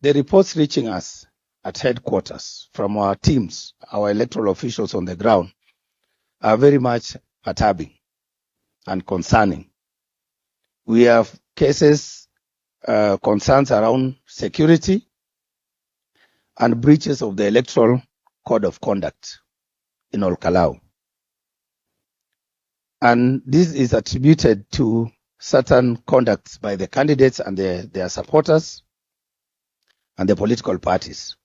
The reports reaching us at headquarters from our teams, our electoral officials on the ground, are very much perturbing and concerning. We have cases, concerns around security and breaches of the electoral code of conduct in Kalou. And this is attributed to certain conducts by the candidates and their supporters and the political parties.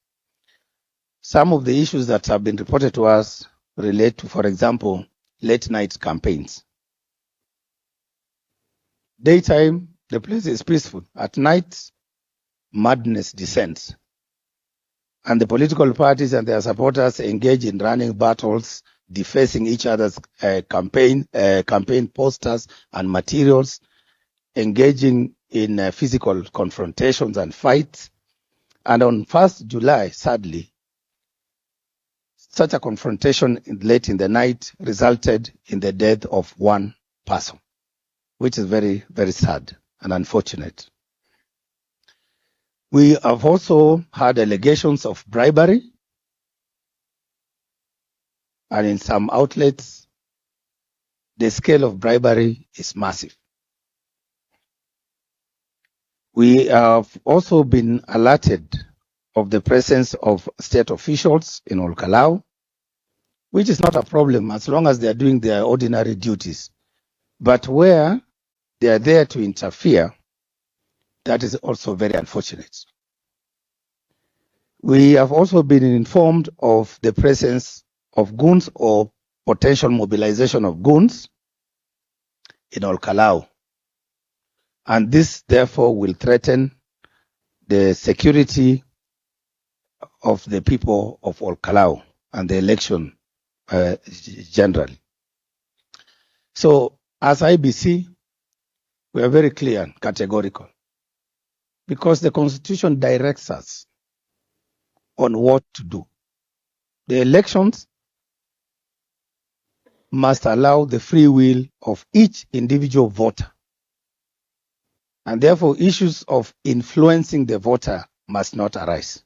Some of the issues that have been reported to us relate to, for example, late night campaigns. Daytime, the place is peaceful. At night, madness descends. And the political parties and their supporters engage in running battles, defacing each other's campaign posters and materials, engaging in physical confrontations and fights. And on 1st July, sadly, such a confrontation late in the night resulted in the death of one person, which is very, very sad and unfortunate. We have also had allegations of bribery, and in some outlets, the scale of bribery is massive. We have also been alerted of the presence of state officials in Kalou, which is not a problem as long as they are doing their ordinary duties. But where they are there to interfere, that is also very unfortunate. We have also been informed of the presence of goons or potential mobilization of goons in Kalou. And this, therefore, will threaten the security of the people of Kalou and the election generally. So, as Iebc, we are very clear and categorical, because the Constitution directs us on what to do. The elections must allow the free will of each individual voter, and therefore issues of influencing the voter must not arise.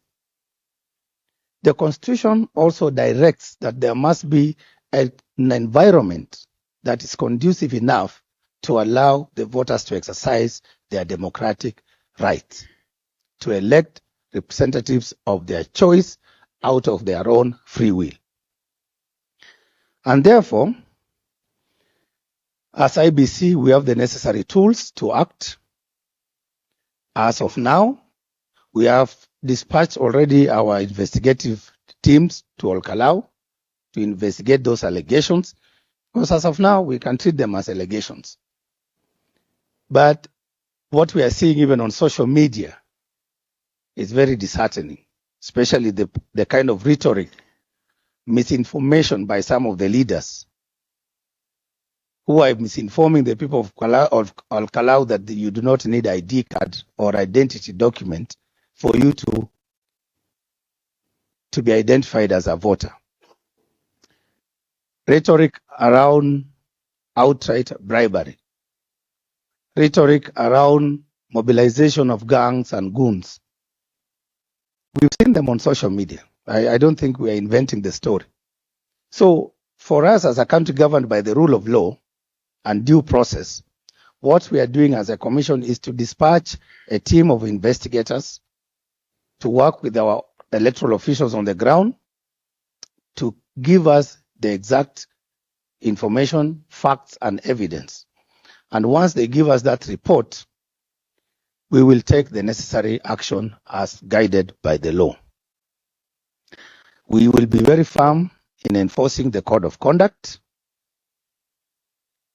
The Constitution also directs that there must be an environment that is conducive enough to allow the voters to exercise their democratic rights to elect representatives of their choice out of their own free will. And therefore, as Iebc, we have the necessary tools to act. As of now, we have dispatched already our investigative teams to Kalou to investigate those allegations, because as of now, we can treat them as allegations. But what we are seeing even on social media is very disheartening, especially the kind of rhetoric, misinformation by some of the leaders who are misinforming the people of Kalou that you do not need ID card or identity document for you to be identified as a voter. Rhetoric around outright bribery. Rhetoric around mobilization of gangs and goons. We've seen them on social media. I don't think we are inventing the story. So for us as a country governed by the rule of law and due process, what we are doing as a commission is to dispatch a team of investigators to work with our electoral officials on the ground to give us the exact information, facts, and evidence. And once they give us that report, we will take the necessary action as guided by the law. We will be very firm in enforcing the code of conduct,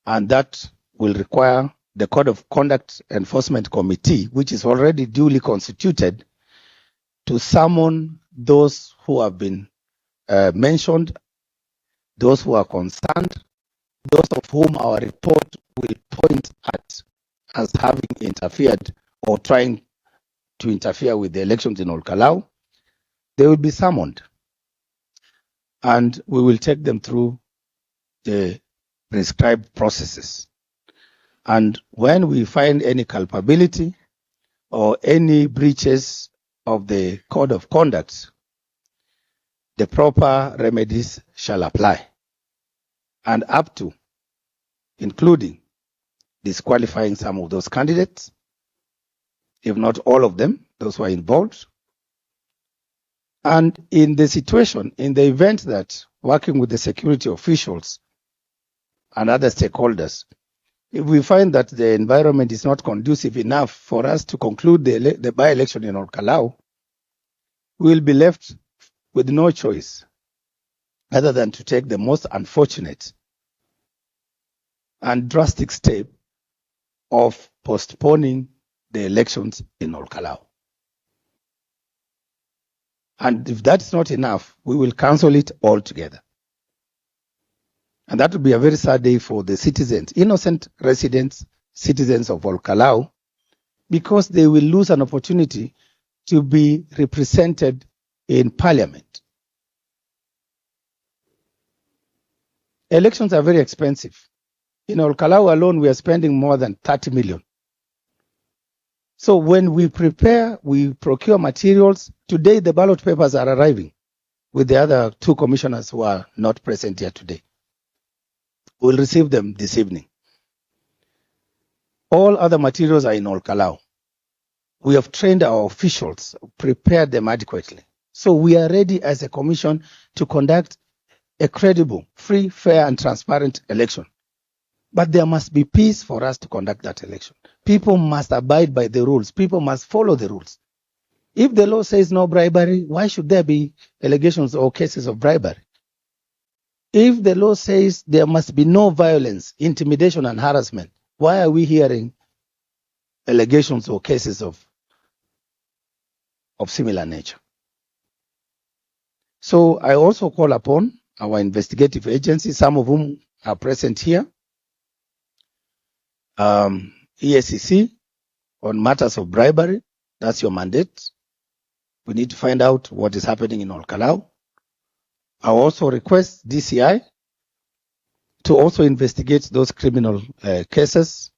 and that will require the Code of Conduct Enforcement Committee, which is already duly constituted, to summon those who have been mentioned, those who are concerned, those of whom our report will point at as having interfered or trying to interfere with the elections in Kalou. They will be summoned, and we will take them through the prescribed processes. And when we find any culpability or any breaches of the Code of Conduct, the proper remedies shall apply, and up to, including disqualifying some of those candidates, if not all of them, those who are involved. And in the situation, in the event that working with the security officials and other stakeholders, if we find that the environment is not conducive enough for us to conclude the by-election in Kalou, we will be left with no choice other than to take the most unfortunate and drastic step of postponing the elections in Kalou. And if that's not enough, we will cancel it altogether. And that will be a very sad day for the citizens, innocent residents, citizens of Kalou, because they will lose an opportunity to be represented in parliament. Elections are very expensive. In Kalou alone, we are spending more than 30 million. So when we prepare, we procure materials. Today, the ballot papers are arriving with the other two commissioners who are not present here today. We'll receive them this evening. All other materials are in Kalou. We have trained our officials, prepared them adequately. So we are ready as a commission to conduct a credible, free, fair, and transparent election. But there must be peace for us to conduct that election. People must abide by the rules. People must follow the rules. If the law says no bribery, why should there be allegations or cases of bribery? If the law says there must be no violence, intimidation, and harassment, why are we hearing allegations or cases of similar nature? So I also call upon our investigative agencies, some of whom are present here, Iebc, on matters of bribery. That's your mandate. We need to find out what is happening in Kalou. I also request DCI to also investigate those criminal cases.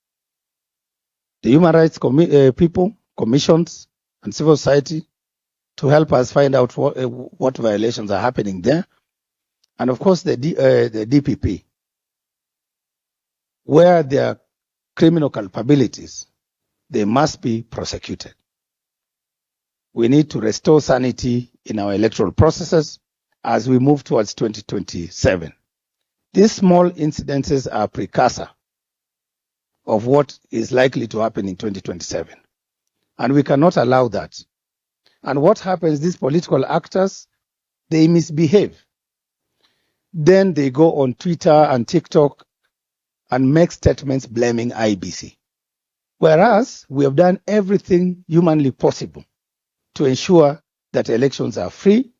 The human rights people, commissions, and civil society to help us find out what violations are happening there. And of course, the DPP, where there are criminal culpabilities, they must be prosecuted. We need to restore sanity in our electoral processes as we move towards 2027. These small incidences are a precursor of what is likely to happen in 2027. And we cannot allow that. And what happens, these political actors, they misbehave. Then they go on Twitter and TikTok and make statements blaming Iebc. Whereas we have done everything humanly possible to ensure that elections are free,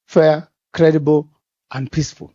fair, credible, and peaceful.